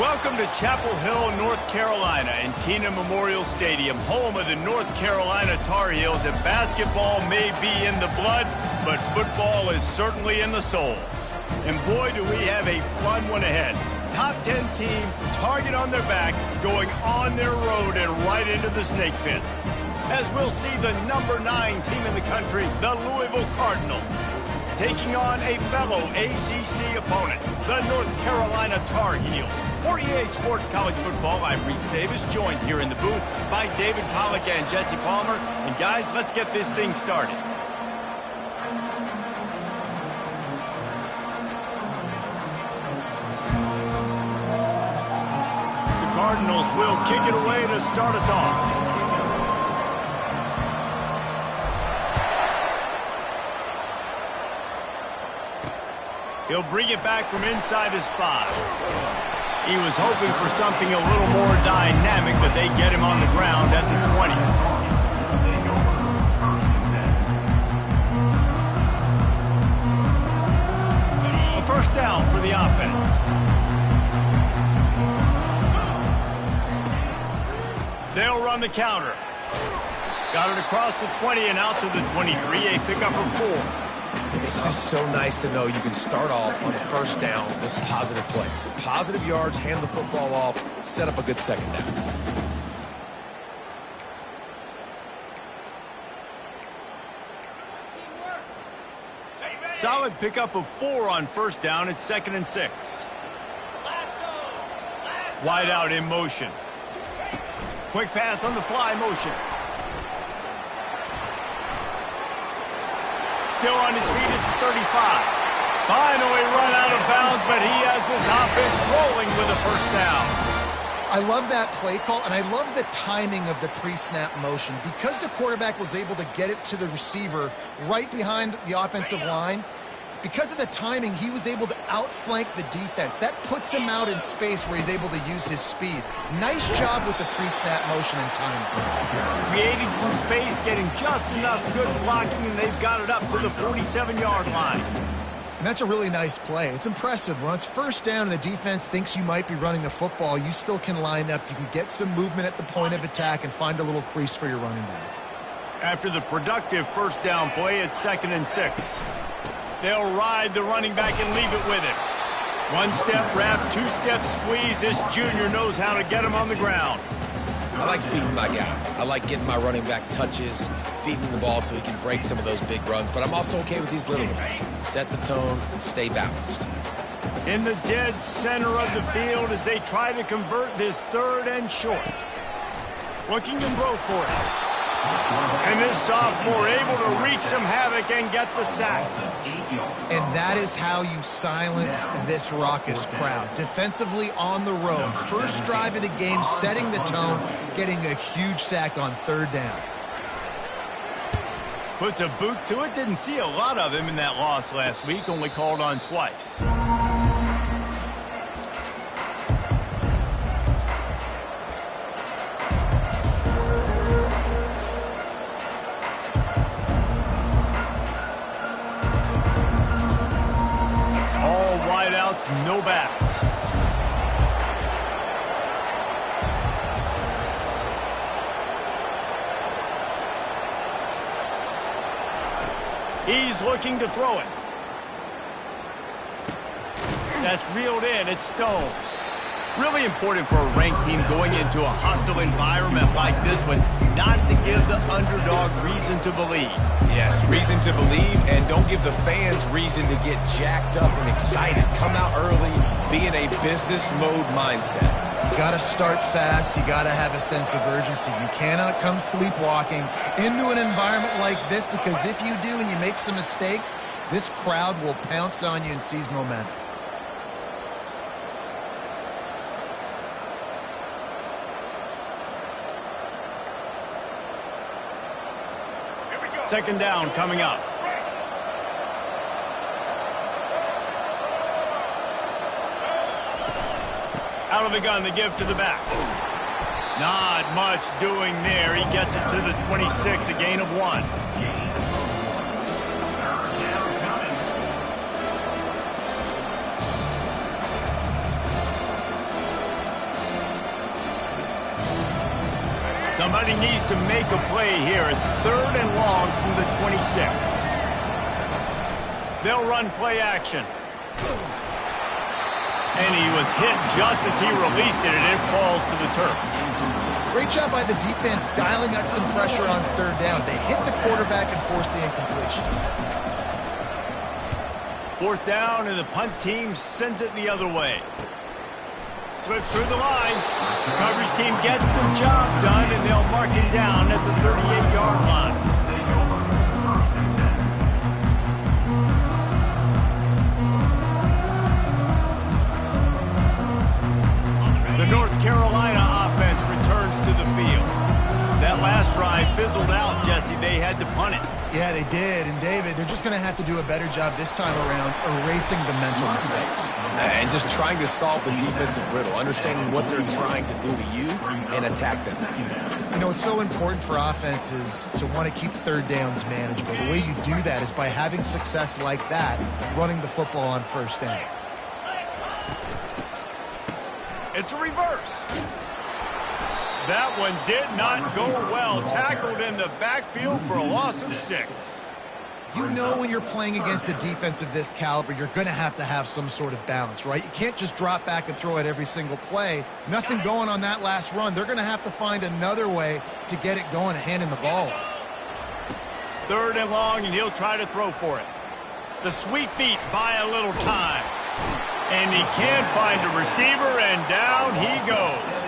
Welcome to Chapel Hill, North Carolina, and Kenan Memorial Stadium, home of the North Carolina Tar Heels. And basketball may be in the blood, but football is certainly in the soul. And boy, do we have a fun one ahead. Top 10 team, target on their back, going on their road and right into the snake pit. As we'll see the number 9 team in the country, the Louisville Cardinals, taking on a fellow ACC opponent, the North Carolina Tar Heels. For EA Sports College Football, I'm Reese Davis, joined here in the booth by David Pollack and Jesse Palmer. And guys, let's get this thing started. The Cardinals will kick it away to start us off. He'll bring it back from inside his 5. He was hoping for something a little more dynamic, but they get him on the ground at the 20. A first down for the offense. They'll run the counter. Got it across the 20 and out to the 23, a pickup of 4. It's just so nice to know you can start off on the first down with positive plays. Positive yards, hand the football off, set up a good second down. Solid pickup of 4 on first down. It's 2nd and 6. Wide out in motion. Quick pass on the fly motion. Still on his feet at the 35. Finally run out of bounds, but he has this offense rolling with a first down. I love that play call, and I love the timing of the pre-snap motion. Because the quarterback was able to get it to the receiver right behind the offensive line, because of the timing, he was able to outflank the defense. That puts him out in space where he's able to use his speed. Nice job with the pre-snap motion and timing. Creating some space, getting just enough good blocking, and they've got it up to the 47-yard line. And that's a really nice play. It's impressive. When it's first down and the defense thinks you might be running the football, you still can line up. You can get some movement at the point of attack and find a little crease for your running back. After the productive first down play, it's 2nd and 6. They'll ride the running back and leave it with him. 1-step wrap, 2-step squeeze. This junior knows how to get him on the ground. I like feeding my guy. I like getting my running back touches, feeding the ball so he can break some of those big runs. But I'm also okay with these little ones. Set the tone, stay balanced. In the dead center of the field as they try to convert this 3rd and short. Looking and throw for it. And this sophomore able to wreak some havoc and get the sack. And that is how you silence this raucous crowd. Defensively on the road. First drive of the game, setting the tone, getting a huge sack on 3rd down. Puts a boot to it. Didn't see a lot of him in that loss last week. Only called on twice. No backs. He's looking to throw it. That's reeled in. It's Stone. Really important for a ranked team going into a hostile environment like this one, not to give the underdog reason to believe. Yes, reason to believe, and don't give the fans reason to get jacked up and excited. Come out early, be in a business mode mindset. You got to start fast. You got to have a sense of urgency. You cannot come sleepwalking into an environment like this, because if you do and you make some mistakes, this crowd will pounce on you and seize momentum. Second down coming up. Out of the gun to give to the back. Not much doing there. He gets it to the 26, a gain of 1. Somebody needs to make a play here. It's 3rd and long from the 26. They'll run play action. And he was hit just as he released it, and it falls to the turf. Great job by the defense dialing up some pressure on 3rd down. They hit the quarterback and forced the incompletion. 4th down, and the punt team sends it the other way. Slips through the line. Coverage team gets the job done, and they'll mark him down at the 38-yard line. The North Carolina offense returns to the field. That last drive fizzled out, Jesse. They had to punt it. Yeah, they did. And, David, they're just going to have to do a better job this time around erasing the mental mistakes. And just trying to solve the defensive riddle, understanding what they're trying to do to you and attack them. You know, it's so important for offenses to want to keep 3rd downs manageable. The way you do that is by having success like that, running the football on 1st down. It's a reverse. That one did not go well. Tackled in the backfield for a loss of 6. You know when you're playing against a defense of this caliber, you're going to have some sort of balance, right? You can't just drop back and throw it every single play. Nothing going on that last run. They're going to have to find another way to get it going and handing the ball off. 3rd and long, and he'll try to throw for it. The sweet feet buy a little time. And he can't find a receiver, and down he goes.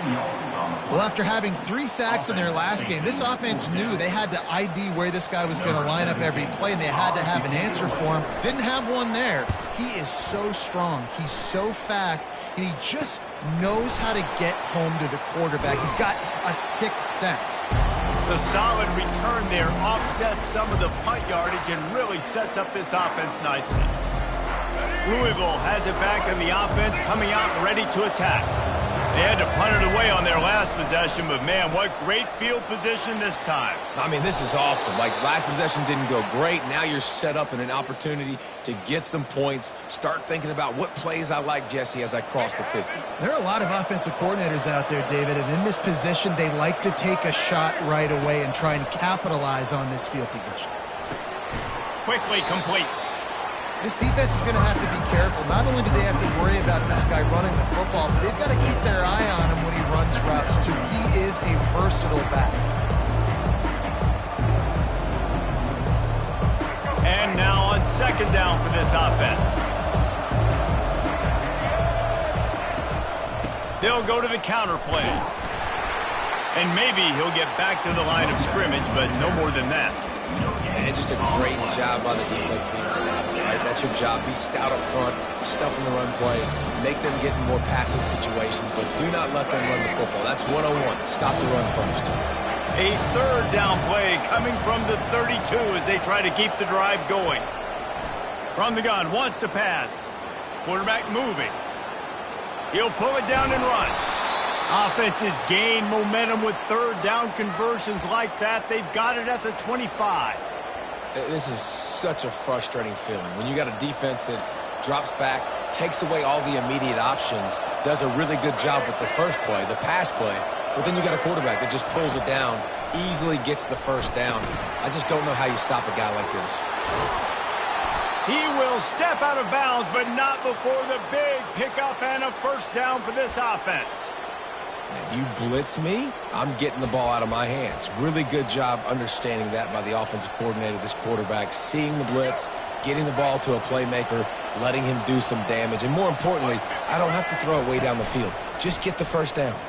Well, after having 3 sacks in their last game, this offense knew they had to ID where this guy was going to line up every play, and they had to have an answer for him. Didn't have one there. He is so strong. He's so fast, and he just knows how to get home to the quarterback. He's got a 6th sense. The solid return there offsets some of the punt yardage and really sets up this offense nicely. Louisville has it back in the offense, coming out ready to attack. They had to punt it away on their last possession, but, man, what great field position this time. I mean, this is awesome. Like, last possession didn't go great. Now you're set up in an opportunity to get some points. Start thinking about what plays I like, Jesse, as I cross the 50. There are a lot of offensive coordinators out there, David, and in this position, they like to take a shot right away and try and capitalize on this field position. Quickly complete. This defense is going to have to be careful. Not only do they have to worry about this guy running the football, but they've got to keep their eye on him when he runs routes, too. He is a versatile back. And now on 2nd down for this offense. They'll go to the counter play. And maybe he'll get back to the line of scrimmage, but no more than that. And just a great job by the defense being stout, right? That's your job. Be stout up front, stuff in the run play, make them get in more passive situations, but do not let them run the football. That's 101. Stop the run first. A 3rd down play coming from the 32 as they try to keep the drive going. From the gun, wants to pass. Quarterback moving. He'll pull it down and run. Offenses gain momentum with 3rd down conversions like that. They've got it at the 25. This is such a frustrating feeling when you got a defense that drops back, takes away all the immediate options, does a really good job with the first play, the pass play, but then you got a quarterback that just pulls it down, easily gets the 1st down. I just don't know how you stop a guy like this. He will step out of bounds, but not before the big pickup and a 1st down for this offense. You blitz me, I'm getting the ball out of my hands. Really good job understanding that by the offensive coordinator, this quarterback, seeing the blitz, getting the ball to a playmaker, letting him do some damage. And more importantly, I don't have to throw it way down the field. Just get the 1st down.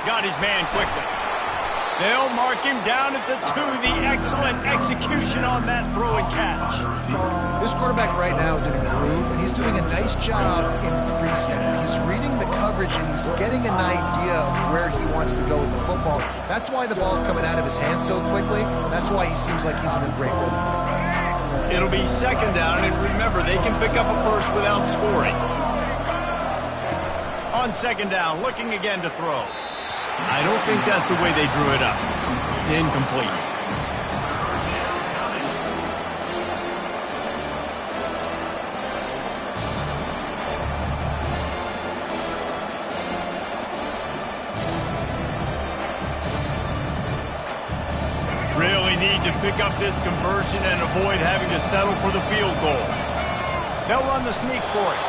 Got his man quickly. They'll mark him down at the 2. The excellent execution on that throw and catch. This quarterback right now is in a groove, and he's doing a nice job in pre-snap. He's reading the coverage, and he's getting an idea of where he wants to go with the football. That's why the ball's coming out of his hands so quickly. That's why he seems like he's in a great rhythm. It'll be 2nd down, and remember, they can pick up a 1st without scoring. On 2nd down, looking again to throw. I don't think that's the way they drew it up. Incomplete. need to pick up this conversion and avoid having to settle for the field goal. They'll run the sneak for it.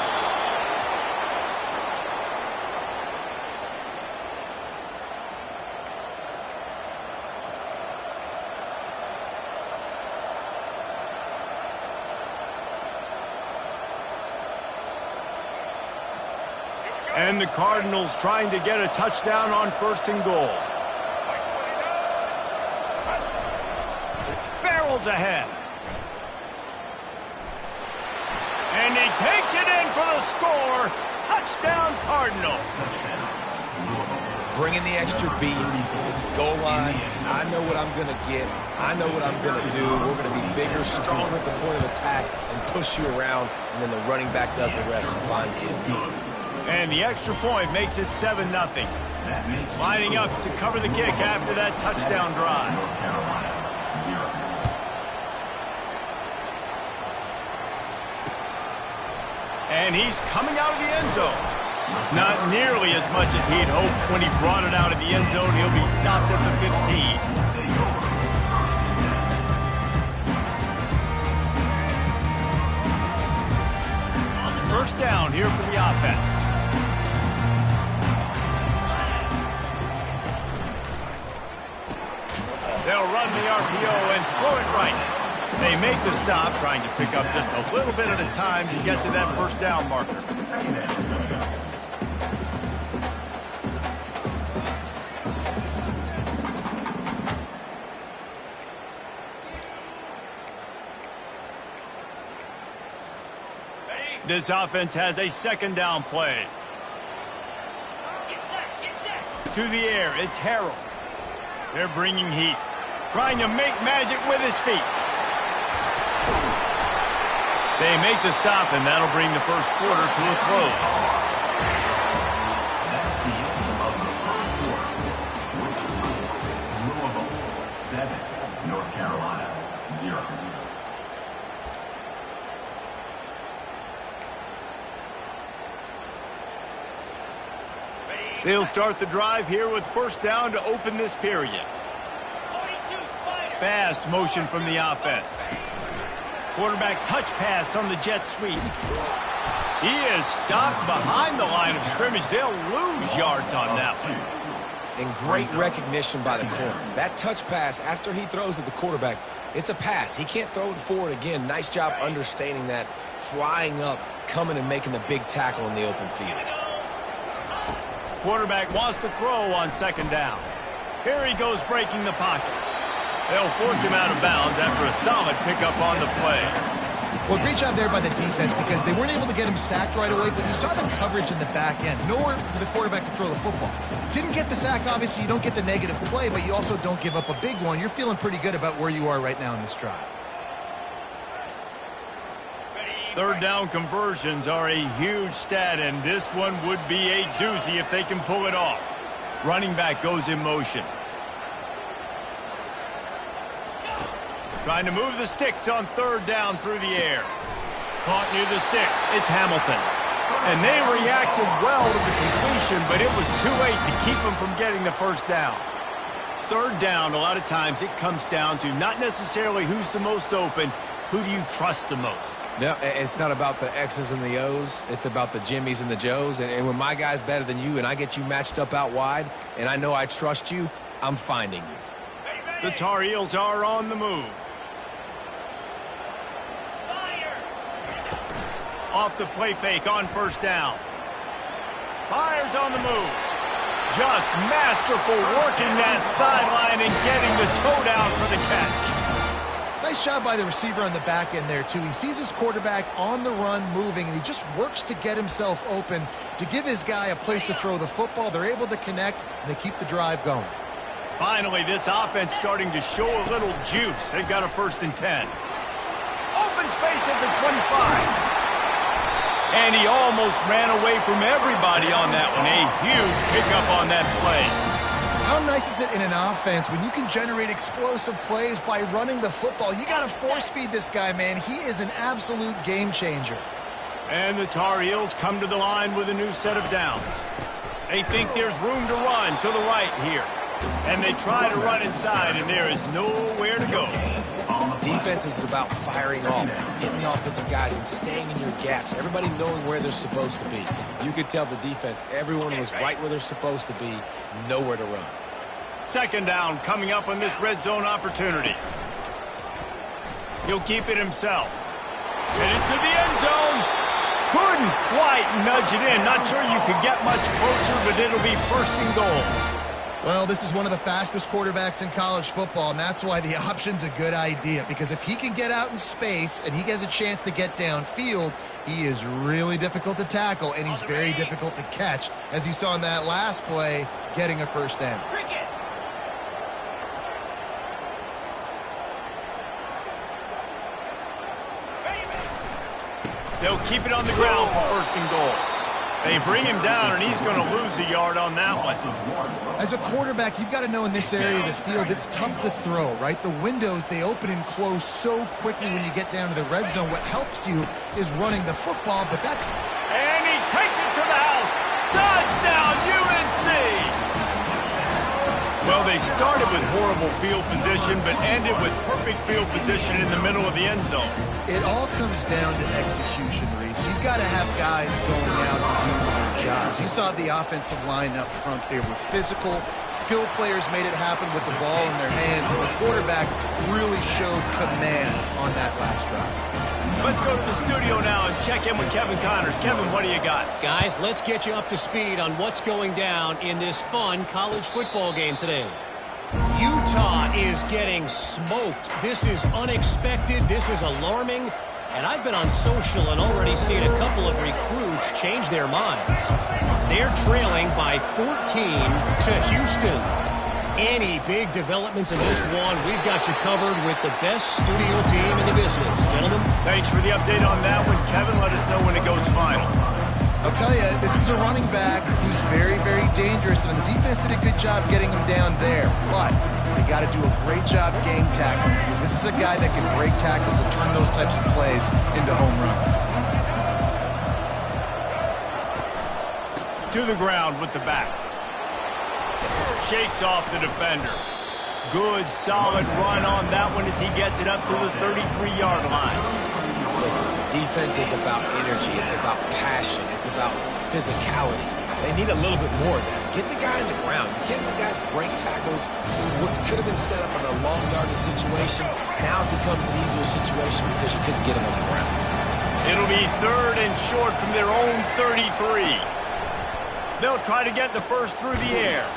And the Cardinals trying to get a touchdown on 1st and goal. Barrels ahead. And he takes it in for the score. Touchdown Cardinals. Bringing the extra beef. It's goal line. I know what I'm going to get. I know what I'm going to do. We're going to be bigger, stronger at the point of attack and push you around. And then the running back does the rest and finds the end zone. And the extra point makes it 7-0. Lining up to cover the kick after that touchdown drive. And he's coming out of the end zone. Not nearly as much as he'd hoped when he brought it out of the end zone. He'll be stopped at the 15. First down here for the offense. They'll run the RPO and throw it right. They make the stop, trying to pick up just a little bit at a time to get to that first down marker. This offense has a 2nd down play. To the air, it's Harrell. They're bringing heat. Trying to make magic with his feet. They make the stop, and that'll bring the first quarter to a close. Louisville 7, North Carolina 0. They'll start the drive here with 1st down to open this period. Fast motion from the offense. Quarterback touch pass on the jet sweep. He is stopped behind the line of scrimmage. They'll lose yards on that one. And great recognition by the corner. That touch pass, after he throws at the quarterback, it's a pass. He can't throw it forward again. Nice job understanding that, flying up, coming and making the big tackle in the open field. Quarterback wants to throw on 2nd down. Here he goes breaking the pocket. They'll force him out of bounds after a solid pickup on the play. Well, great job there by the defense because they weren't able to get him sacked right away, but you saw the coverage in the back end. Nowhere for the quarterback to throw the football. Didn't get the sack, obviously. You don't get the negative play, but you also don't give up a big one. You're feeling pretty good about where you are right now in this drive. 3rd down conversions are a huge stat, and this one would be a doozy if they can pull it off. Running back goes in motion. Trying to move the sticks on 3rd down through the air. Caught near the sticks. It's Hamilton. And they reacted well to the completion, but it was too late to keep them from getting the 1st down. 3rd down, a lot of times it comes down to not necessarily who's the most open, who do you trust the most? No, it's not about the X's and the O's. It's about the Jimmys and the Joes. And when my guy's better than you and I get you matched up out wide and I know I trust you, I'm finding you. The Tar Heels are on the move. Off the play fake on 1st down. Fires on the move. Just masterful working that sideline and getting the toe down for the catch. Nice job by the receiver on the back end there, too. He sees his quarterback on the run moving, and he just works to get himself open to give his guy a place to throw the football. They're able to connect, and they keep the drive going. Finally, this offense starting to show a little juice. They've got a 1st and 10. Open space at the 25. And he almost ran away from everybody on that one. A huge pickup on that play. How nice is it in an offense when you can generate explosive plays by running the football? You got to force feed this guy, man. He is an absolute game changer. And the Tar Heels come to the line with a new set of downs. They think there's room to run to the right here. And they try to run inside, and there is nowhere to go. Defense is about firing off, hitting the offensive guys, and staying in your gaps. Everybody knowing where they're supposed to be. You could tell the defense, everyone was right where they're supposed to be, nowhere to run. Second down coming up on this red zone opportunity. He'll keep it himself. And into the end zone. Couldn't quite nudge it in. Not sure you could get much closer, but it'll be first and goal. Well, this is one of the fastest quarterbacks in college football, and that's why the option's a good idea. Because if he can get out in space and he has a chance to get downfield, he is really difficult to tackle, and he's very difficult to catch, as you saw in that last play, getting a first down. They'll keep it on the ground for first and goal. They bring him down, and he's going to lose a yard on that one. As a quarterback, you've got to know in this area of the field, it's tough to throw, right? The windows, they open and close so quickly when you get down to the red zone. What helps you is running the football, but that's... And he takes it to the house. Touchdown, UNC! Well, they started with horrible field position, but ended with perfect field position in the middle of the end zone. It all comes down to execution, Reese. You've got to have guys going out and doing their jobs. You saw the offensive line up front. They were physical. Skill players made it happen with the ball in their hands, and the quarterback really showed command on that last drive. Let's go to the studio now and check in with Kevin Connors. Kevin, what do you got? Guys, let's get you up to speed on what's going down in this fun college football game today. Utah is getting smoked. This is unexpected. This is alarming. And I've been on social and already seen a couple of recruits change their minds. They're trailing by 14 to Houston. Any big developments in this one, we've got you covered with the best studio team in the business. Gentlemen. Thanks for the update on that one. Kevin, let us know when it goes final. I'll tell you, this is a running back who's very, very dangerous, and the defense did a good job getting him down there. But they got to do a great job game tackling, because this is a guy that can break tackles and turn those types of plays into home runs. To the ground with the back. Shakes off the defender. Good, solid run on that one as he gets it up to the 33-yard line. Listen, defense is about energy. It's about passion. It's about physicality. They need a little bit more of that. Get the guy in the ground. You can't let guys break tackles. What could have been set up in a long yardage situation, now it becomes an easier situation because you couldn't get him on the ground. It'll be third and short from their own 33. They'll try to get the first through the air.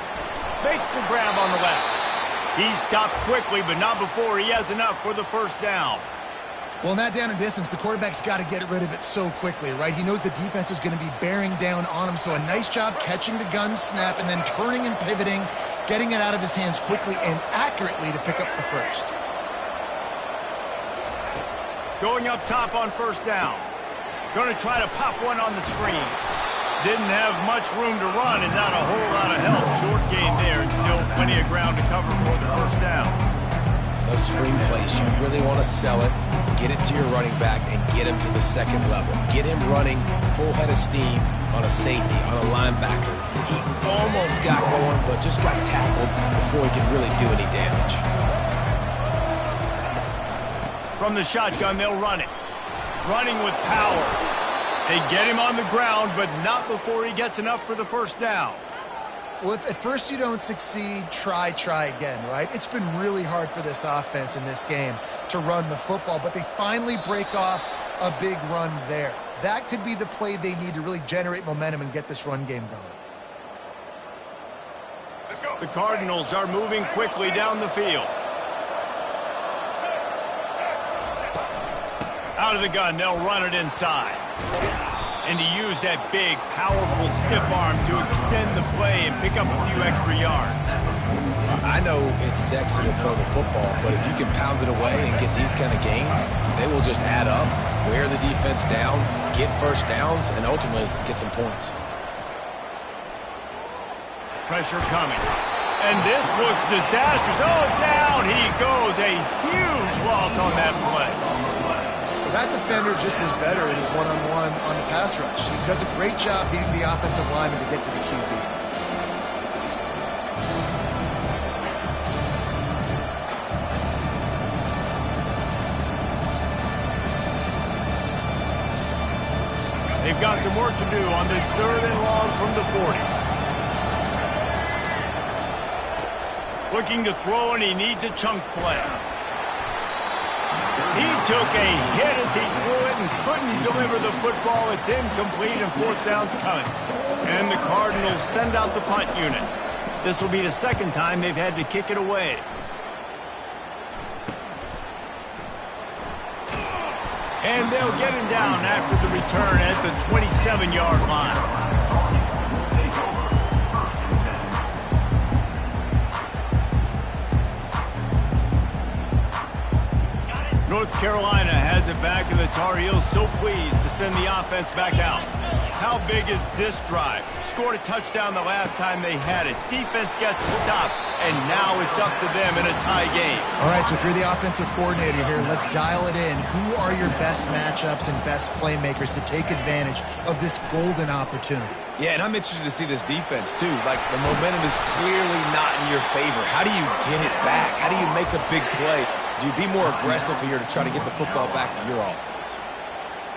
Makes the grab on the left. He's stopped quickly, but not before he has enough for the first down. Well, in that down and distance, the quarterback's got to get rid of it so quickly, right? He knows the defense is going to be bearing down on him, so a nice job catching the gun snap and then turning and pivoting, getting it out of his hands quickly and accurately to pick up the first. Going up top on first down. Going to try to pop one on the screen. Didn't have much room to run and not a whole lot of help. Short gain there and still plenty of ground to cover for the first down. Those screen plays, you really want to sell it, get it to your running back, and get him to the second level. Get him running full head of steam on a safety, on a linebacker. He almost got going, but just got tackled before he could really do any damage. From the shotgun, they'll run it. Running with power. They get him on the ground, but not before he gets enough for the first down. Well, if at first you don't succeed, try again, right? It's been really hard for this offense in this game to run the football, but they finally break off a big run there. That could be the play they need to really generate momentum and get this run game going. Let's go. The Cardinals are moving quickly down the field. Out of the gun, they'll run it inside. And to use that big, powerful, stiff arm to extend the play and pick up a few extra yards. I know it's sexy to throw the football, but if you can pound it away and get these kind of gains, they will just add up, wear the defense down, get first downs, and ultimately get some points. Pressure coming. And this looks disastrous. Oh, down he goes. A huge loss on that play. That defender just was better in his one-on-one on the pass rush. He does a great job beating the offensive lineman to get to the QB. They've got some work to do on this 3rd and long from the 40. Looking to throw, and he needs a chunk play. He took a hit as he threw it and couldn't deliver the football. It's incomplete, and 4th down's coming. And the Cardinals send out the punt unit. This will be the 2nd time they've had to kick it away. And they'll get him down after the return at the 27-yard line. North Carolina has it back, and the Tar Heels so pleased to send the offense back out. How big is this drive? Scored a touchdown the last time they had it. Defense gets a stop, and now it's up to them in a tie game. All right, so if you're the offensive coordinator here, let's dial it in. Who are your best matchups and best playmakers to take advantage of this golden opportunity? Yeah, and I'm interested to see this defense, too. Like, the momentum is clearly not in your favor. How do you get it back? How do you make a big play? Do you be more aggressive here to try to get the football back to your offense?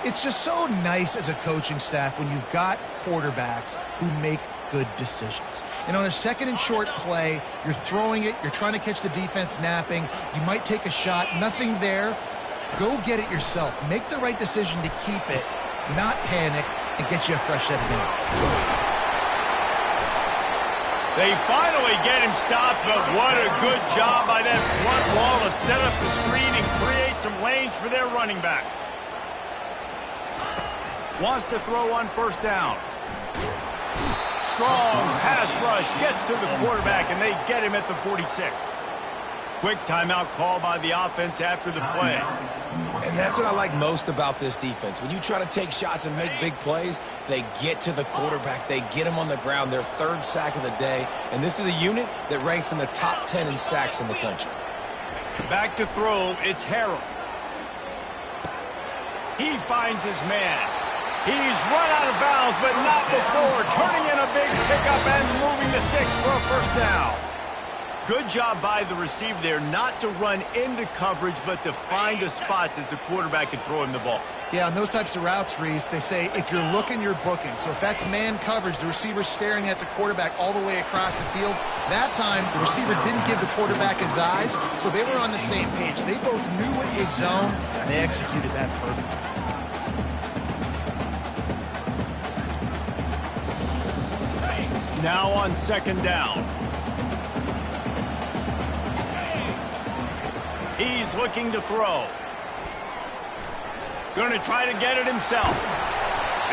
It's just so nice as a coaching staff when you've got quarterbacks who make good decisions. And on a 2nd and short play, you're throwing it, you're trying to catch the defense napping, you might take a shot, nothing there. Go get it yourself. Make the right decision to keep it, not panic, and get you a fresh set of hands. They finally get him stopped, but what a good job by that front wall to set up the screen and create some lanes for their running back. Wants to throw on 1st down. Strong pass rush gets to the quarterback, and they get him at the 46. Quick timeout call by the offense after the play. And that's what I like most about this defense. When you try to take shots and make big plays, they get to the quarterback. They get him on the ground. Their 3rd sack of the day. And this is a unit that ranks in the top 10 in sacks in the country. Back to throw, it's Harrell. He finds his man. He's run out of bounds, but not before turning in a big pickup and moving the sticks for a 1st down. Good job by the receiver there not to run into coverage, but to find a spot that the quarterback can throw him the ball. Yeah, on those types of routes, Reese, they say if you're looking, you're booking. So if that's man coverage, the receiver's staring at the quarterback all the way across the field. That time, the receiver didn't give the quarterback his eyes, so they were on the same page. They both knew it was zone, and they executed that perfectly. Now on 2nd down. He's looking to throw. Going to try to get it himself.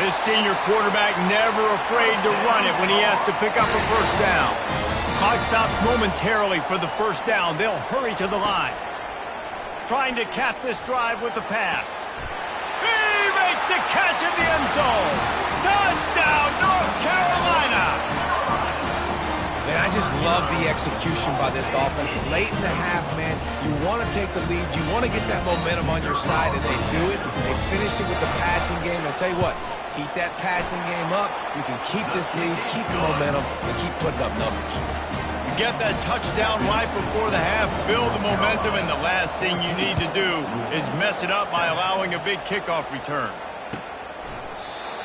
This senior quarterback never afraid to run it when he has to pick up a 1st down. Clock stops momentarily for the 1st down. They'll hurry to the line. Trying to cap this drive with a pass. He makes the catch in the end zone. Touchdown, North Carolina! Man, I just love the execution by this offense. Late in the half, man, you want to take the lead. You want to get that momentum on your side, and they do it. They finish it with the passing game. And I'll tell you what, keep that passing game up. You can keep this lead, keep the momentum, and keep putting up numbers. You get that touchdown right before the half, build the momentum, and the last thing you need to do is mess it up by allowing a big kickoff return.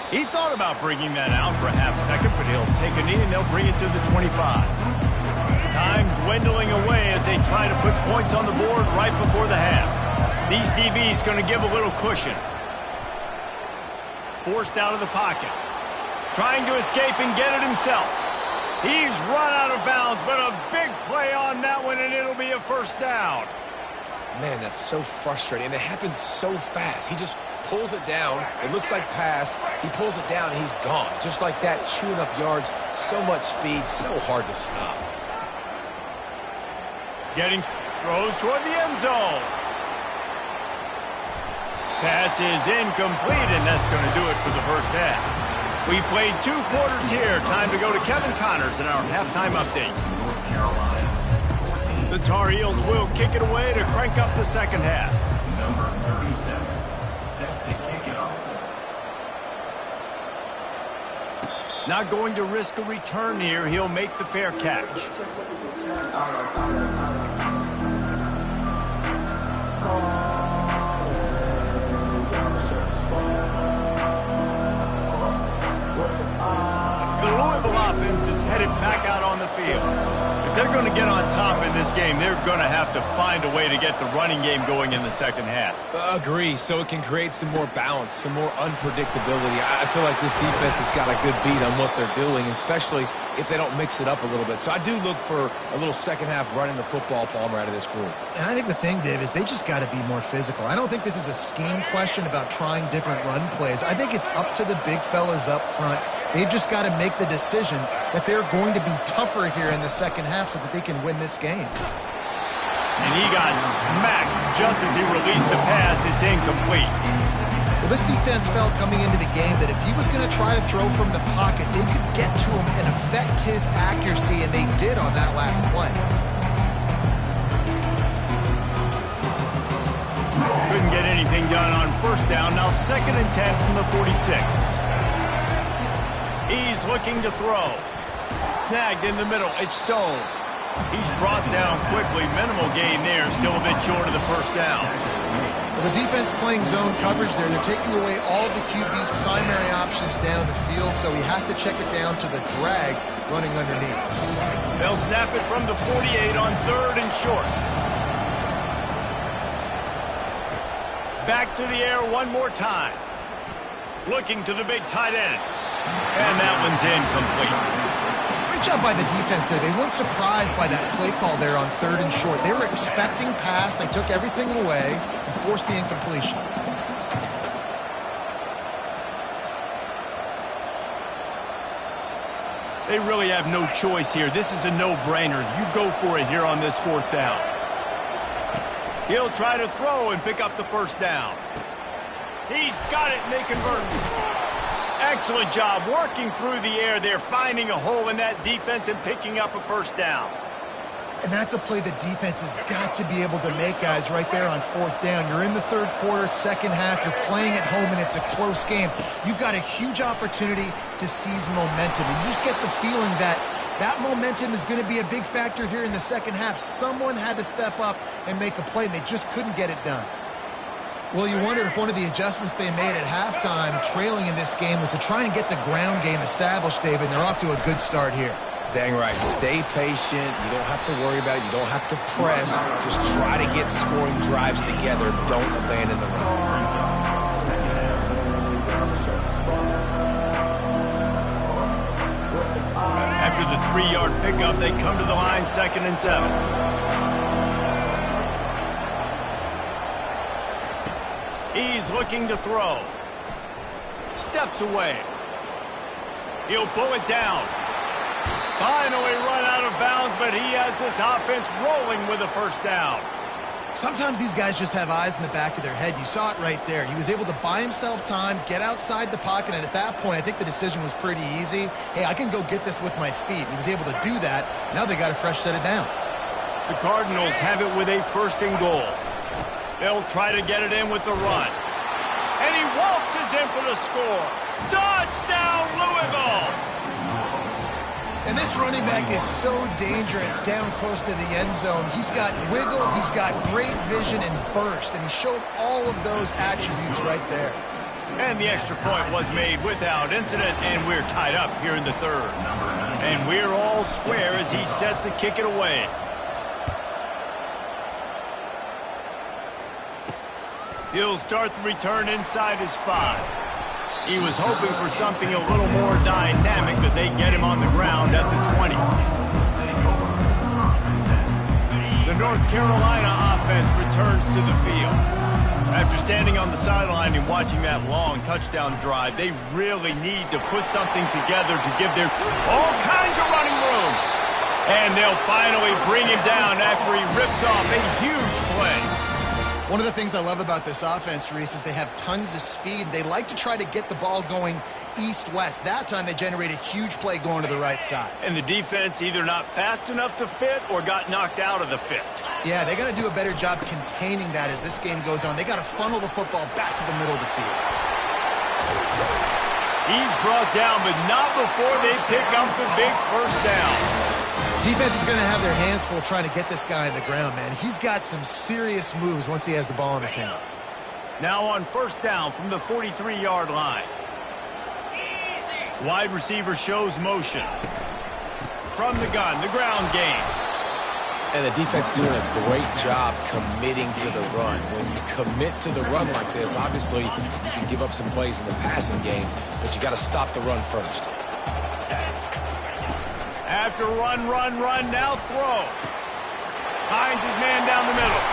He thought about bringing that out for a half-second, but he'll take a knee and they'll bring it to the 25. Time dwindling away as they try to put points on the board right before the half. These DBs going to give a little cushion. Forced out of the pocket. Trying to escape and get it himself. He's run out of bounds, but a big play on that one, and it'll be a 1st down. Man, that's so frustrating. And it happens so fast. He just pulls it down. It looks like pass. He pulls it down, and he's gone. Just like that, chewing up yards. So much speed, so hard to stop. Getting throws toward the end zone. Pass is incomplete, and that's going to do it for the 1st half. We played 2 quarters here. Time to go to Kevin Connors in our halftime update. North Carolina. The Tar Heels will kick it away to crank up the 2nd half. Number 37, set to kick it off. Not going to risk a return here. He'll make the fair catch. Louisville offense is headed back out on the field. If they're going to get on top in this game, they're going to have to find a way to get the running game going in the second half. Agree, so it can create some more balance, some more unpredictability. I feel like this defense has got a good beat on what they're doing, especially if they don't mix it up a little bit. So I do look for a little second half running the football, Palmer, out of this group. And I think the thing, Dave, is they just got to be more physical. I don't think this is a scheme question about trying different run plays. I think it's up to the big fellas up front. They've just got to make the decision that they're going to be tougher here in the second half so that they can win this game. And he got smacked just as he released the pass. It's incomplete. Well, this defense felt coming into the game that if he was going to try to throw from the pocket, they could get to him and affect his accuracy, and they did on that last play. Couldn't get anything done on first down. Now 2nd and 10 from the 46. He's looking to throw. Snagged in the middle. It's Stone. He's brought down quickly. Minimal gain there. Still a bit short of the first down. Well, the defense playing zone coverage there. They're taking away all the QB's primary options down the field, so he has to check it down to the drag running underneath. They'll snap it from the 48 on 3rd and short. Back to the air one more time. Looking to the big tight end. And that one's incomplete. Great job by the defense there. They weren't surprised by that play call there on 3rd and short. They were expecting pass. They took everything away and forced the incompletion. They really have no choice here. This is a no-brainer. You go for it here on this 4th down. He'll try to throw and pick up the first down. He's got it, and they convert. Excellent job working through the air there, finding a hole in that defense and picking up a first down. And that's a play the defense has got to be able to make, guys, right there on 4th down. You're in the 3rd quarter, second half. You're playing at home, and it's a close game. You've got a huge opportunity to seize momentum. And you just get the feeling that that momentum is going to be a big factor here in the second half. Someone had to step up and make a play, and they just couldn't get it done. Well, you wonder if one of the adjustments they made at halftime, trailing in this game, was to try and get the ground game established, David, and they're off to a good start here. Dang right. Stay patient. You don't have to worry about it. You don't have to press. Just try to get scoring drives together. Don't abandon the run. After the 3-yard pickup, they come to the line, 2nd and 7. He's looking to throw. Steps away. He'll pull it down. Finally run out of bounds, but he has this offense rolling with a first down. Sometimes these guys just have eyes in the back of their head. You saw it right there. He was able to buy himself time, get outside the pocket, and at that point, I think the decision was pretty easy. Hey, I can go get this with my feet. He was able to do that. Now they got a fresh set of downs. The Cardinals have it with a 1st and goal. They'll try to get it in with the run. And he waltzes in for the score. Touchdown, Louisville! And this running back is so dangerous down close to the end zone. He's got wiggle, he's got great vision and burst, and he showed all of those attributes right there. And the extra point was made without incident, and we're tied up here in the 3rd. And we're all square as he's set to kick it away. He'll start the return inside his 5. He was hoping for something a little more dynamic, but they get him on the ground at the 20. The North Carolina offense returns to the field. After standing on the sideline and watching that long touchdown drive, they really need to put something together to give their all kinds of running room. And they'll finally bring him down after he rips off a huge play. One of the things I love about this offense, Reese, is they have tons of speed. They like to try to get the ball going east-west. That time they generate a huge play going to the right side. And the defense either not fast enough to fit or got knocked out of the fit. Yeah, they got to do a better job containing that as this game goes on. They got to funnel the football back to the middle of the field. He's brought down, but not before they pick up the big first down. Defense is going to have their hands full trying to get this guy on the ground, man. He's got some serious moves once he has the ball in his hands. Now on first down from the 43-yard line. Wide receiver shows motion. From the gun, the ground game. And the defense doing a great job committing to the run. When you commit to the run like this, obviously you can give up some plays in the passing game, but you got to stop the run first. After run, now throw. Finds his man down the middle.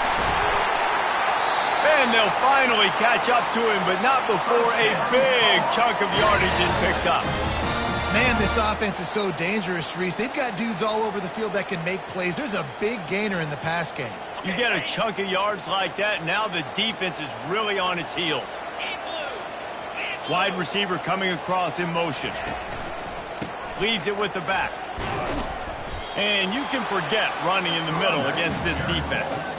And they'll finally catch up to him, but not before a big chunk of yardage is picked up. Man, this offense is so dangerous, Reese. They've got dudes all over the field that can make plays. There's a big gainer in the pass game. You get a chunk of yards like that, now the defense is really on its heels. Wide receiver coming across in motion. Leaves it with the back. And you can forget running in the middle against this defense.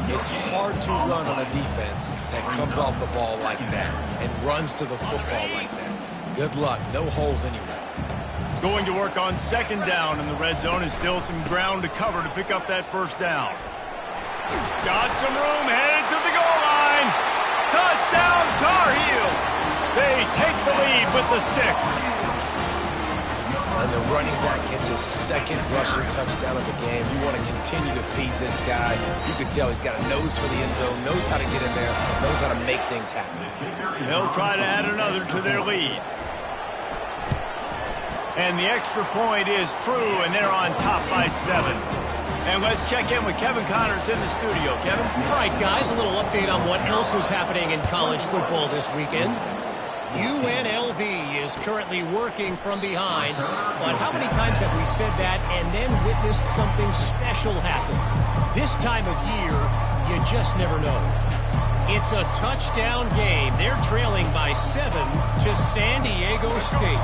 It's hard to run on a defense that comes off the ball like that and runs to the football like that. Good luck. No holes anywhere. Going to work on second down, and the red zone is still some ground to cover to pick up that first down. Got some room, headed to the goal line. Touchdown, Tar Heels. They take the lead with the 6. And the running back gets his second rushing touchdown of the game. You want to continue to feed this guy. You can tell he's got a nose for the end zone, knows how to get in there, knows how to make things happen. They'll try to add another to their lead. And the extra point is true, and they're on top by 7. And let's check in with Kevin Connors in the studio. Kevin? All right, guys, a little update on what else is happening in college football this weekend. UNLV is currently working from behind, but how many times have we said that and then witnessed something special happen? This time of year, you just never know. It's a touchdown game. They're trailing by 7 to San Diego State.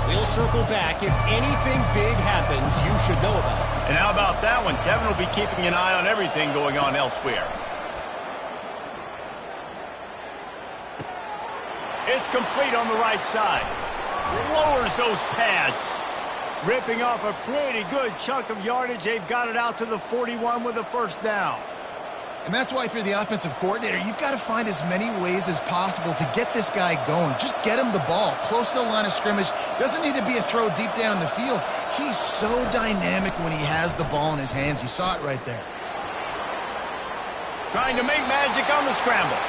We'll circle back. If anything big happens, you should know about it. And how about that one? Kevin will be keeping an eye on everything going on elsewhere. It's complete on the right side. Lowers those pads. Ripping off a pretty good chunk of yardage. They've got it out to the 41 with a first down. And that's why if you're the offensive coordinator, you've got to find as many ways as possible to get this guy going. Just get him the ball close to the line of scrimmage. Doesn't need to be a throw deep down the field. He's so dynamic when he has the ball in his hands. You saw it right there. Trying to make magic on the scramble.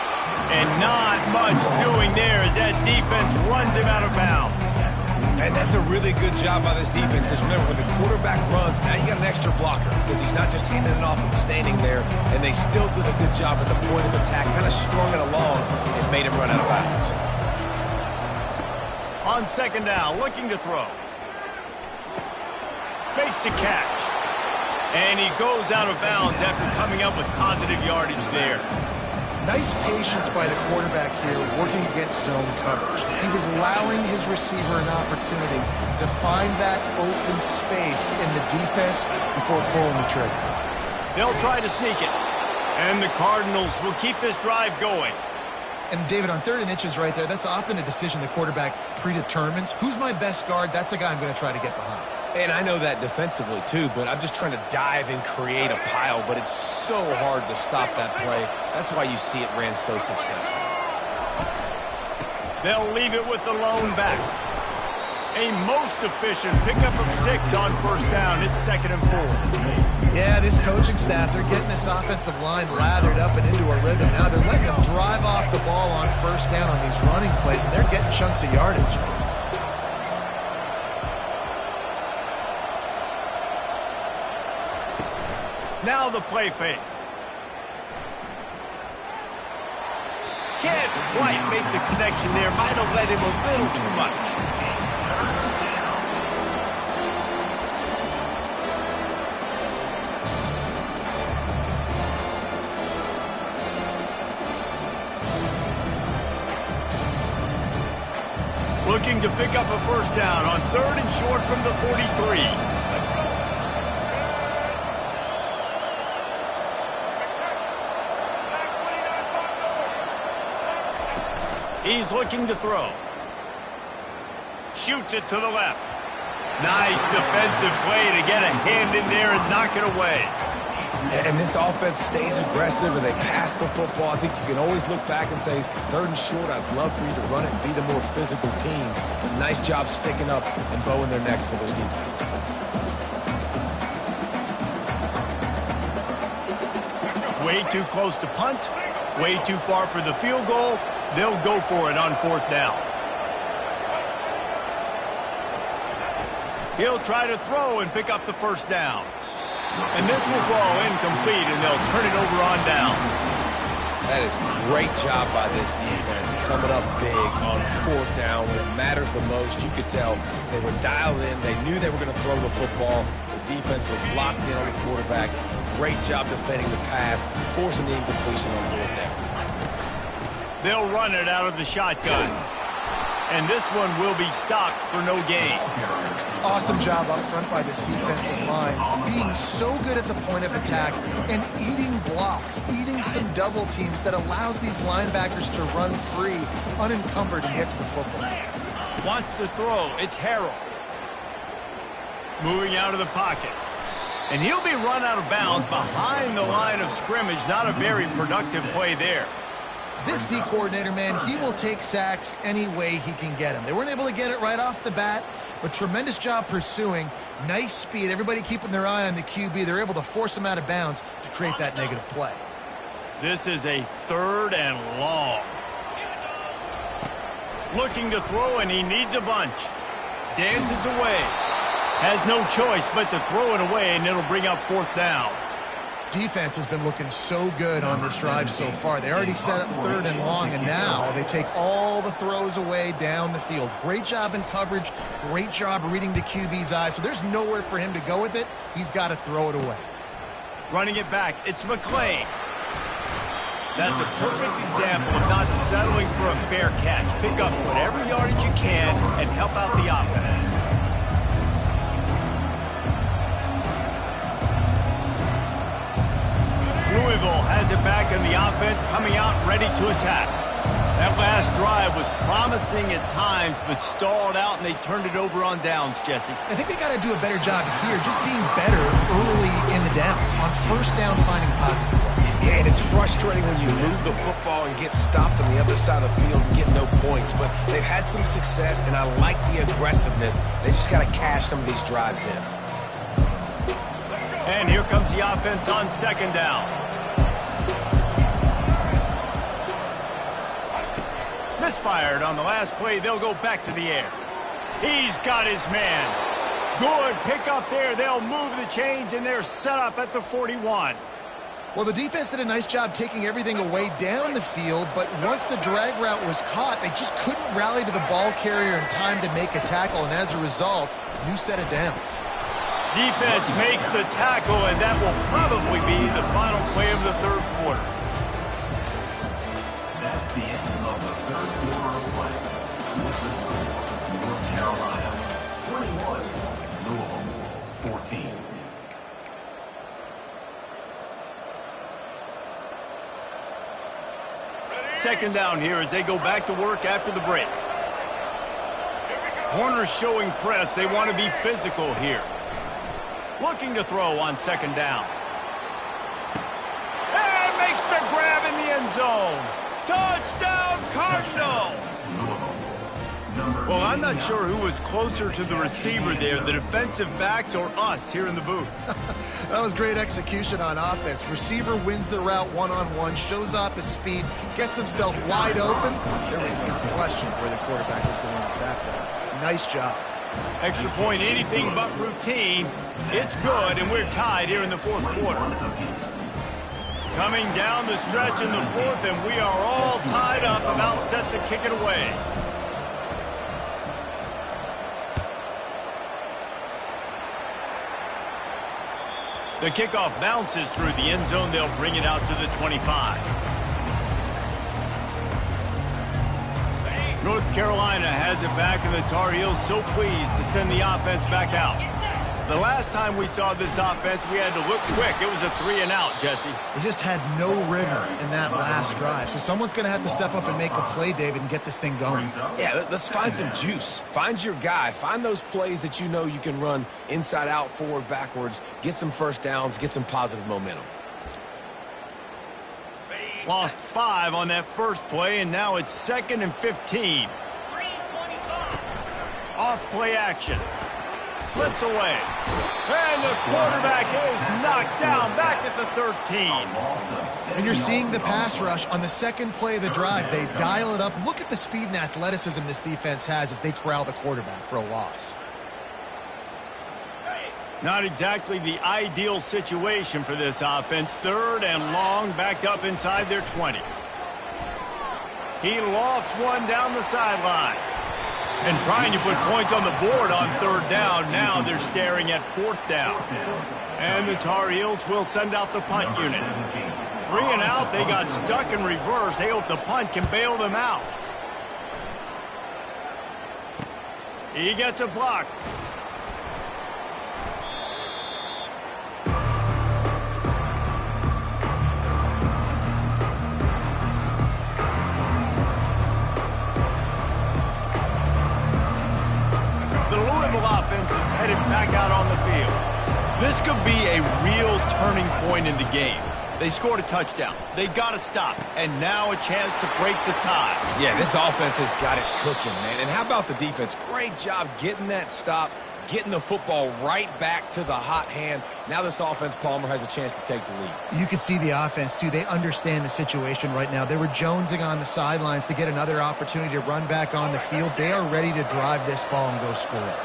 And not much doing there as that defense runs him out of bounds. And that's a really good job by this defense, because remember, when the quarterback runs, now you got an extra blocker, because he's not just handing it off and standing there, and they still did a good job at the point of attack, kind of strung it along and made him run out of bounds. On second down, looking to throw. Makes the catch. And he goes out of bounds after coming up with positive yardage there. Nice patience by the quarterback here, working against zone coverage. He was allowing his receiver an opportunity to find that open space in the defense before pulling the trigger. They'll try to sneak it. And the Cardinals will keep this drive going. And, David, on 3rd and inches right there, that's often a decision the quarterback predetermines. Who's my best guard? That's the guy I'm going to try to get behind. And I know that defensively, too, but I'm just trying to dive and create a pile, but it's so hard to stop that play. That's why you see it ran so successful. They'll leave it with the lone back. A most efficient pickup of 6 on first down. It's 2nd and 4. Yeah, this coaching staff, they're getting this offensive line lathered up and into a rhythm. Now they're letting them drive off the ball on first down on these running plays, and they're getting chunks of yardage. Now the play fake. Can't quite make the connection there. Might have led him a little too much. Looking to pick up a first down on 3rd and short from the 43. He's looking to throw. Shoots it to the left. Nice defensive play to get a hand in there and knock it away. And this offense stays aggressive and they pass the football. I think you can always look back and say, 3rd and short, I'd love for you to run it and be the more physical team. But nice job sticking up and bowing their necks for this defense. Way too close to punt, way too far for the field goal. They'll go for it on 4th down. He'll try to throw and pick up the 1st down. And this will fall incomplete, and they'll turn it over on downs. That is a great job by this defense, coming up big on 4th down when it matters the most. You could tell they were dialed in. They knew they were going to throw the football. The defense was locked in on the quarterback. Great job defending the pass, forcing the incompletion on 4th down. They'll run it out of the shotgun. And this one will be stopped for no gain. Awesome job up front by this defensive line, being so good at the point of attack and eating blocks, eating some double teams that allows these linebackers to run free, unencumbered, and get to the football. Wants to throw. It's Harrell. Moving out of the pocket. And he'll be run out of bounds behind the line of scrimmage. Not a very productive play there. This D coordinator, man, he will take sacks any way he can get them. They weren't able to get it right off the bat, but tremendous job pursuing. Nice speed. Everybody keeping their eye on the QB. They're able to force him out of bounds to create that negative play. This is a 3rd and long. Looking to throw, and he needs a bunch. Dances away. Has no choice but to throw it away, and it'll bring up 4th down. Defense has been looking so good on this drive so far. They already set up 3rd and long, and now they take all the throws away down the field. Great job in coverage. Great job reading the QB's eyes. So there's nowhere for him to go with it. He's got to throw it away. Running it back, it's McClain. That's a perfect example of not settling for a fair catch. Pick up whatever yardage you can and help out the offense. Louisville has it back in the offense, coming out ready to attack. That last drive was promising at times, but stalled out, and they turned it over on downs, Jesse. I think they got to do a better job here, just being better early in the downs. On 1st down, finding positive plays. Yeah, and it's frustrating when you move the football and get stopped on the other side of the field and get no points. But they've had some success, and I like the aggressiveness. They just got to cash some of these drives in. And here comes the offense on 2nd down. Misfired on the last play. They'll go back to the air. He's got his man. Good pick up there. They'll move the chains, and they're set up at the 41. Well, the defense did a nice job taking everything away down the field, but once the drag route was caught, they just couldn't rally to the ball carrier in time to make a tackle, and as a result, new set of downs. Defense makes the tackle, and that will probably be the final play of the 3rd quarter. That's the end of the 3rd quarter of play. With the score, North Carolina 21, Louisville 14. Second down here as they go back to work after the break. Corners showing press. They want to be physical here. Looking to throw on 2nd down. And makes the grab in the end zone. Touchdown, Cardinals! Well, I'm not sure who was closer to the receiver there, the defensive backs or us here in the booth. That was great execution on offense. Receiver wins the route one-on-one, shows off his speed, gets himself wide open. There was no question where the quarterback was going with that play. Nice job. Extra point, anything but routine. It's good, and we're tied here in the 4th quarter. Coming down the stretch in the 4th, and we are all tied up, about set to kick it away. The kickoff bounces through the end zone. They'll bring it out to the 25. North Carolina has it back, and the Tar Heels so pleased to send the offense back out. The last time we saw this offense, we had to look quick. It was a 3-and-out, Jesse. They just had no rhythm in that last drive. So someone's going to have to step up and make a play, David, and get this thing going. Yeah, let's find some juice. Find your guy. Find those plays that you know you can run inside out, forward, backwards. Get some 1st downs. Get some positive momentum. Lost 5 on that first play, and now it's 2nd and 15. Off play action. Slips away. And the quarterback is knocked down back at the 13. And you're seeing the pass rush on the second play of the drive. They dial it up. Look at the speed and athleticism this defense has as they corral the quarterback for a loss. Not exactly the ideal situation for this offense. 3rd and long, backed up inside their 20. He lofts one down the sideline. And trying to put points on the board on 3rd down. Now they're staring at 4th down. And the Tar Heels will send out the punt unit. 3 and out, they got stuck in reverse. They hope the punt can bail them out. He gets a block. The Louisville offense is headed back out on the field. This could be a real turning point in the game. They scored a touchdown. They got to stop. And now a chance to break the tie. Yeah, this offense has got it cooking, man. And how about the defense? Great job getting that stop, getting the football right back to the hot hand. Now this offense, Palmer, has a chance to take the lead. You can see the offense, too. They understand the situation right now. They were jonesing on the sidelines to get another opportunity to run back on the field. They are ready to drive this ball and go score.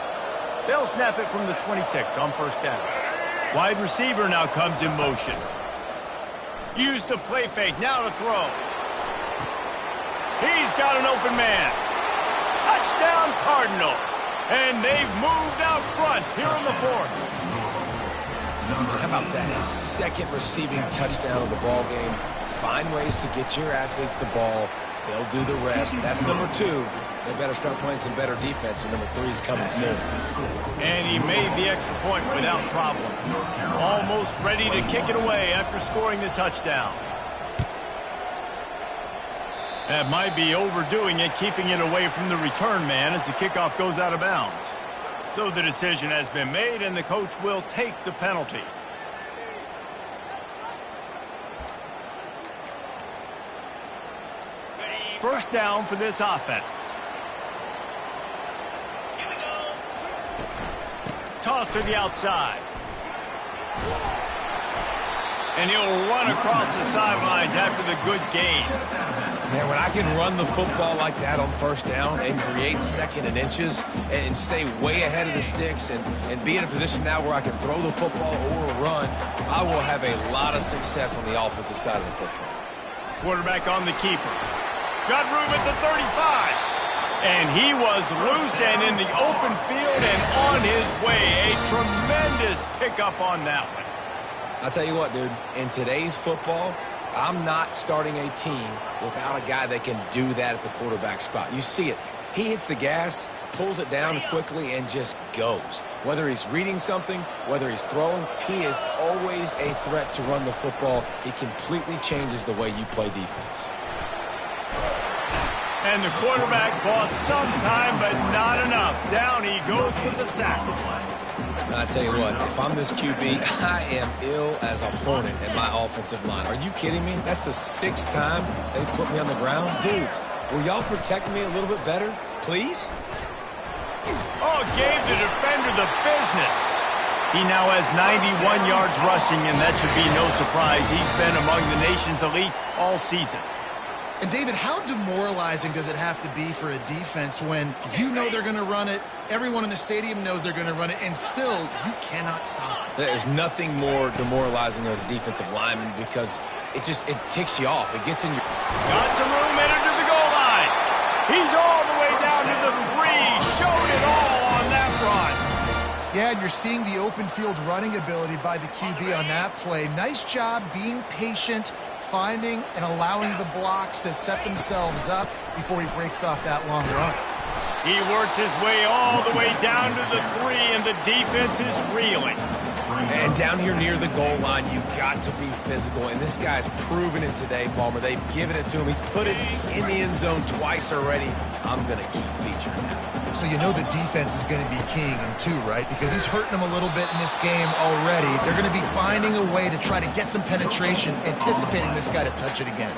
They'll snap it from the 26 on 1st down. Wide receiver now comes in motion. Use the play fake, now to throw. He's got an open man. Touchdown Cardinals. And they've moved out front here in the 4th. How about that? His 2nd receiving touchdown of the ball game. Find ways to get your athletes the ball. They'll do the rest. That's number 2. They better start playing some better defense, and number 3 is coming soon. And he made the extra point without problem. Almost ready to kick it away after scoring the touchdown. That might be overdoing it, keeping it away from the return man as the kickoff goes out of bounds. So the decision has been made, and the coach will take the penalty. First down for this offense. Toss to the outside. And he'll run across the sidelines after the good gain. Man, when I can run the football like that on 1st down and create 2nd and inches and stay way ahead of the sticks and be in a position now where I can throw the football or run, I will have a lot of success on the offensive side of the football. Quarterback on the keeper. Got room at the 35. And he was loose and in the open field and on his way. A tremendous pickup on that one. I'll tell you what, dude. In today's football, I'm not starting a team without a guy that can do that at the quarterback spot. You see it. He hits the gas, pulls it down quickly, and just goes. Whether he's reading something, whether he's throwing, he is always a threat to run the football. He completely changes the way you play defense. And the quarterback bought some time, but not enough. Down he goes with the sack. I tell you what, if I'm this QB, I am ill as a hornet at my offensive line. Are you kidding me? That's the 6th time they put me on the ground. Dudes, will y'all protect me a little bit better, please? Oh, gave the defender the business. He now has 91 yards rushing, and that should be no surprise. He's been among the nation's elite all season. And, David, how demoralizing does it have to be for a defense when you know they're going to run it, everyone in the stadium knows they're going to run it, and still you cannot stop it? There's nothing more demoralizing as a defensive lineman because it ticks you off. It gets in your... Got some room headed to the goal line. He's all the way down to the 3. Showed it all on that run. Yeah, and you're seeing the open field running ability by the QB on that play. Nice job being patient, finding and allowing the blocks to set themselves up before he breaks off that long run. He works his way all the way down to the 3, and the defense is reeling. And down here near the goal line, you've got to be physical, and this guy's proven it today, Palmer. They've given it to him. He's put it in the end zone twice already. I'm going to keep featuring that. So you know the defense is going to be keying him too, right? Because he's hurting them a little bit in this game already. They're going to be finding a way to try to get some penetration, anticipating this guy to touch it again.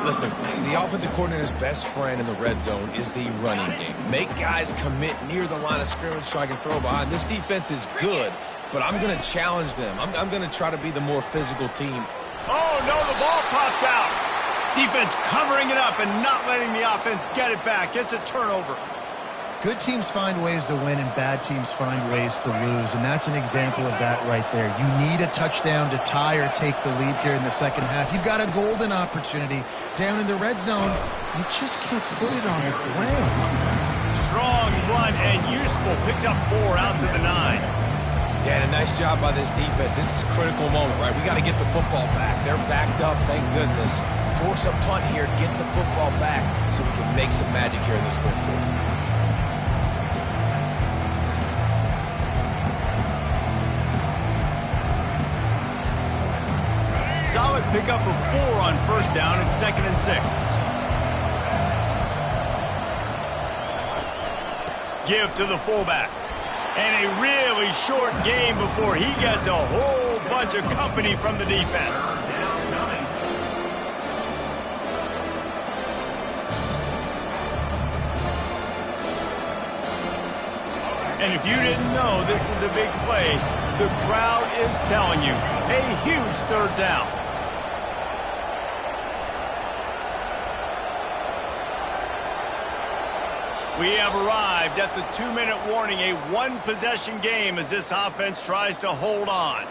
Listen, the offensive coordinator's best friend in the red zone is the running game. Make guys commit near the line of scrimmage so I can throw behind. This defense is good, but I'm going to challenge them. I'm going to try to be the more physical team. Oh, no, the ball popped out. Defense covering it up and not letting the offense get it back. It's a turnover. Good teams find ways to win and bad teams find ways to lose, and that's an example of that right there. You need a touchdown to tie or take the lead here in the second half. You've got a golden opportunity down in the red zone. You just can't put it on the ground. Strong run and useful. Picks up 4 out to the 9. Yeah, and a nice job by this defense. This is a critical moment, right? We got to get the football back. They're backed up, thank goodness. Force a punt here, get the football back so we can make some magic here in this fourth quarter. Solid pickup of 4 on first down and 2nd and 6. Give to the fullback. And a really short game before he gets a whole bunch of company from the defense. And if you didn't know this was a big play, the crowd is telling you, a huge 3rd down. We have arrived at the 2-minute warning, a 1-possession game as this offense tries to hold on.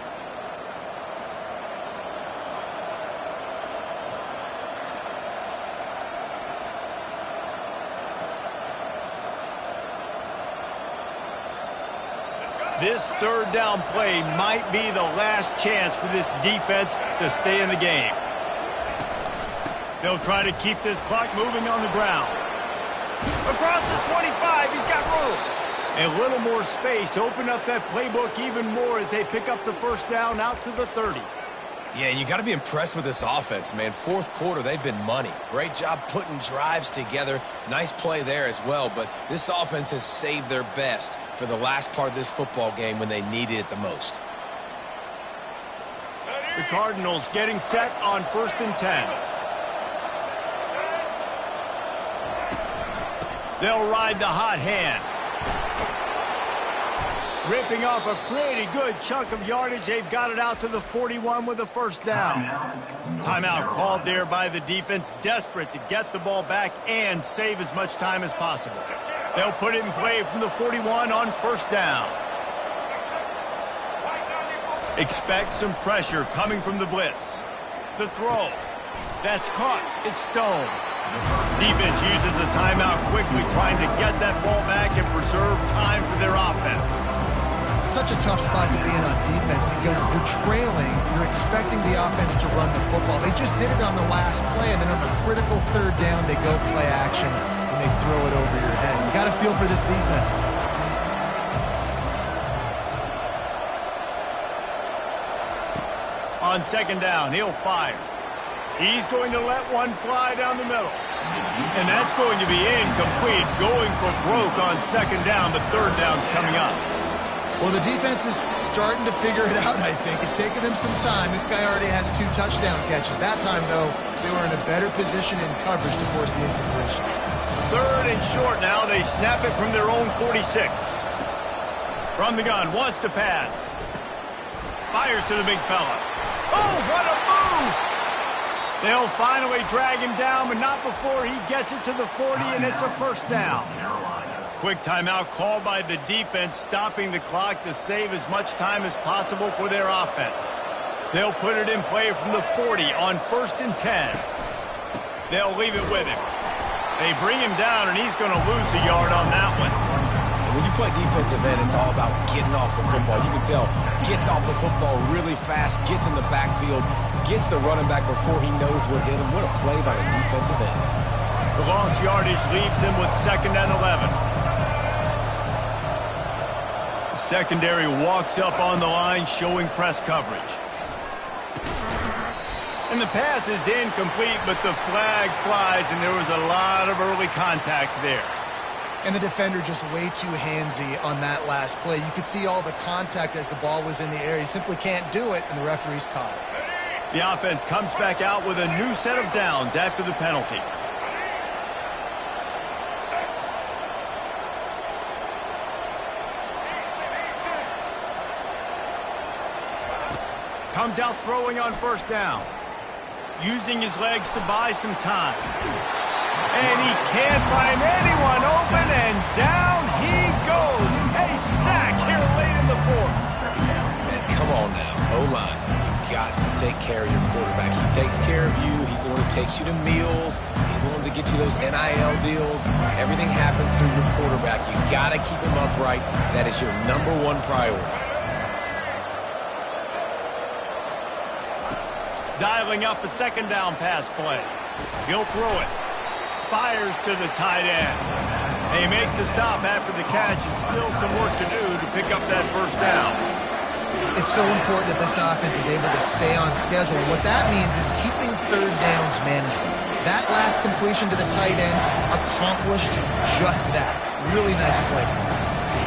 This 3rd down play might be the last chance for this defense to stay in the game. They'll try to keep this clock moving on the ground. Across the 25, he's got room. A little more space, open up that playbook even more as they pick up the first down out to the 30. Yeah, you got to be impressed with this offense, man. Fourth quarter, they've been money. Great job putting drives together. Nice play there as well, but this offense has saved their best for the last part of this football game when they needed it the most. The Cardinals getting set on 1st and 10. They'll ride the hot hand. Ripping off a pretty good chunk of yardage. They've got it out to the 41 with a first down. Timeout called there by the defense, desperate to get the ball back and save as much time as possible. They'll put it in play from the 41 on first down. Expect some pressure coming from the blitz. The throw. That's caught. It's Stone. Defense uses a timeout quickly, trying to get that ball back and preserve time for their offense. Such a tough spot to be in on defense because you're trailing, you're expecting the offense to run the football. They just did it on the last play, and then on a critical 3rd down, they go play action, and they throw it over your head. You got to feel for this defense. On 2nd down, he'll fire. He's going to let one fly down the middle. And that's going to be incomplete, going for broke on 2nd down, but 3rd down's coming up. Well, the defense is starting to figure it out, I think. It's taken them some time. This guy already has 2 touchdown catches. That time, though, they were in a better position in coverage to force the incompletion. 3rd and short now. They snap it from their own 46. From the gun, wants to pass. Fires to the big fella. Oh, what a move! They'll finally drag him down, but not before he gets it to the 40, and it's a first down. Quick timeout called by the defense, stopping the clock to save as much time as possible for their offense. They'll put it in play from the 40 on 1st and 10. They'll leave it with him. They bring him down, and he's going to lose a yard on that one. When you play defensive end, it's all about getting off the football. You can tell, gets off the football really fast, gets in the backfield, gets the running back before he knows what hit him. What a play by the defensive end. The lost yardage leaves him with 2nd and 11. The secondary walks up on the line, showing press coverage. And the pass is incomplete, but the flag flies, and there was a lot of early contact there. And the defender just way too handsy on that last play. You could see all the contact as the ball was in the air. He simply can't do it, and the referee's caught it. The offense comes back out with a new set of downs after the penalty. Comes out throwing on first down. Using his legs to buy some time. And he can't find anyone open, and down he goes. A sack here late in the fourth. Man, come on now, O-line. You got to take care of your quarterback. He takes care of you. He's the one who takes you to meals. He's the one that gets you those NIL deals. Everything happens through your quarterback. You got to keep him upright. That is your #1 priority. Dialing up a second down pass play. He'll throw it. Fires to the tight end. They make the stop after the catch, and still some work to do to pick up that first down. It's so important that this offense is able to stay on schedule. And what that means is keeping third downs manageable. That last completion to the tight end accomplished just that. Really nice play.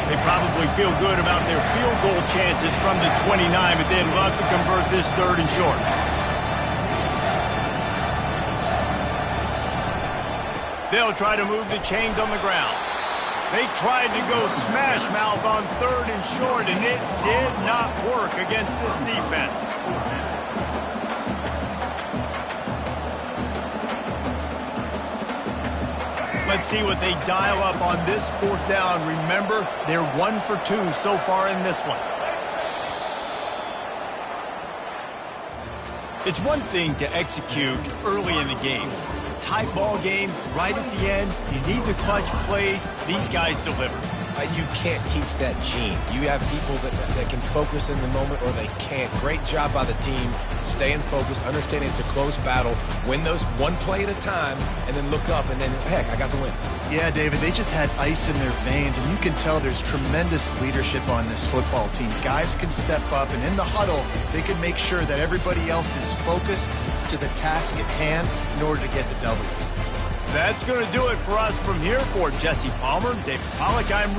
They probably feel good about their field goal chances from the 29, but they'd love to convert this third and short. They'll try to move the chains on the ground. They tried to go smash mouth on third and short, and it did not work against this defense. Let's see what they dial up on this fourth down. Remember, they're 1 for 2 so far in this one. It's one thing to execute early in the game. Tight ball game, right at the end. You need the clutch plays. These guys deliver. You can't teach that gene. You have people that can focus in the moment, or they can't. Great job by the team, staying focused, understanding it's a close battle, win those one play at a time, and then look up, and then, heck, I got the win. Yeah, David, they just had ice in their veins, and you can tell there's tremendous leadership on this football team. Guys can step up, and in the huddle, they can make sure that everybody else is focused to the task at hand in order to get the W. That's going to do it for us from here. For Jesse Palmer, David Pollack, I'm